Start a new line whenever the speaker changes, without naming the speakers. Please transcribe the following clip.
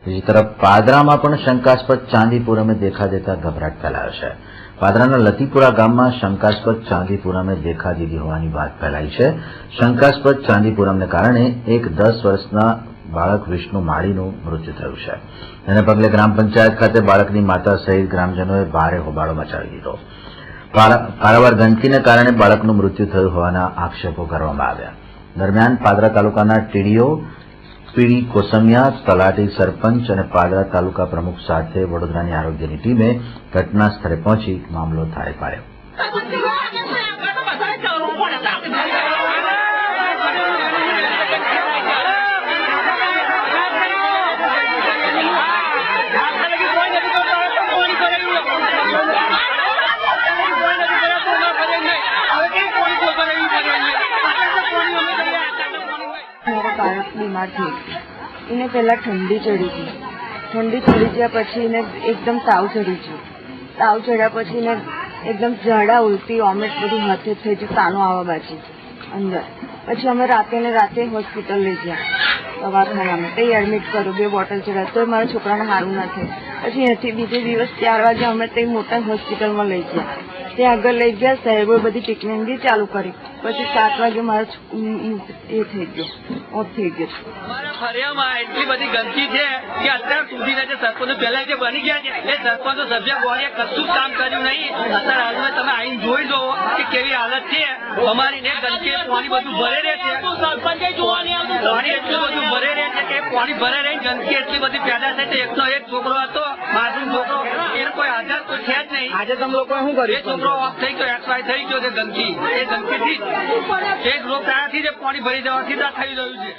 બીજી તરફ પાદરામાં પણ શંકાસ્પદ ચાંદી પૂનમે દેખા દેતા ગભરાટ ફેલાયો છે। પાદરાના લતીપુરા ગામમાં શંકાસ્પદ ચાંદી પૂનમે દેખા દીધી હોવાની વાત ફેલાઈ છે। શંકાસ્પદ ચાંદી પૂનમને કારણે એક 10 વર્ષના બાળક વિષ્ણુ માળીનું મૃત્યુ થયું છે। તેને પગલે ગ્રામ પંચાયત ખાતે બાળકની માતા સહિત ગ્રામજનોએ ભારે હોબાળો મચાવી દીધો। પારાવાર ગંદકીને કારણે બાળકનું મૃત્યુ થયું હોવાના આક્ષેપો કરવામાં આવ્યા। દરમિયાન પાદરા તાલુકાના ટીડીઓ પીડી કોસમિયા, તલાટી, સરપંચ અને પાદરા તાલુકા પ્રમુખ સાથે વડોદરાની આરોગ્યની ટીમે ઘટના સ્થળે પહોંચી મામલો થાળે પાડ્યો।
बालक बीमार थी, इन्हें पहला ठंडी चढ़ी थी। ठंडी चढ़ी गया पछी इन्हें एकदम ताव चढ़ी थी। ताव चढ़्या पछी इन्हें एकदम झाड़ा उल्टी वॉमिट बधु हाथे थई गयुं, ताणो आवा बाजी अंदर। पछी अमे राते होस्पिटल लई गया दवाखानामां, ते एडमिट कर्यो, 2 बोटल चढ़ावी तो मारा छोकराने हारुं न थयुं। पछी અહીંથી બીજે દિવસ 4 વાગે અમે તે મોટા હોસ્પિટલમાં લઈ ગયા। ત્યાં આગળ લઈ ગયા, સાહેબોએ બધી ટ્રીટમેન્ટ બી ચાલુ કરી। પછી 7 વાગે મારા એ થઈ ગયો, ઓફ થઈ ગયો।
અમારા ફરિયામાં એટલી બધી ગંદકી છે કે અત્યાર સુધીના જે સરપંચો પહેલા જે બની ગયા છે એ સરપંચો સભ્ય બોડીએ કશું કામ કર્યું નહીં। અત્યારે હાલમાં તમે આવીને જોઈ લો કે કેવી હાલત છે અમારી ને ગંદકી પાણી બધું ભરે રહે છે। સરપંચે જોવા નહીં આવતું, પાણી એટલું બધું ભરે રહે છે કે પાણી ભરે રહી ગંદકી એટલી બધી પેદા થાય છે। એકનો એક છોકરો હતો, માસૂમ છોકરો, એને કોઈ હાજર તો છે જ નહીં। આજે તમે લોકો શું કર્યું? એ છોકરો ઓફ થઈ ગયો, એક્સપાયર થઈ ગયો છે ગંદકી, એ ગંદકીથી એક રોગ થયાથી જે પાણી ભરી જવાથી થઈ રહ્યું છે।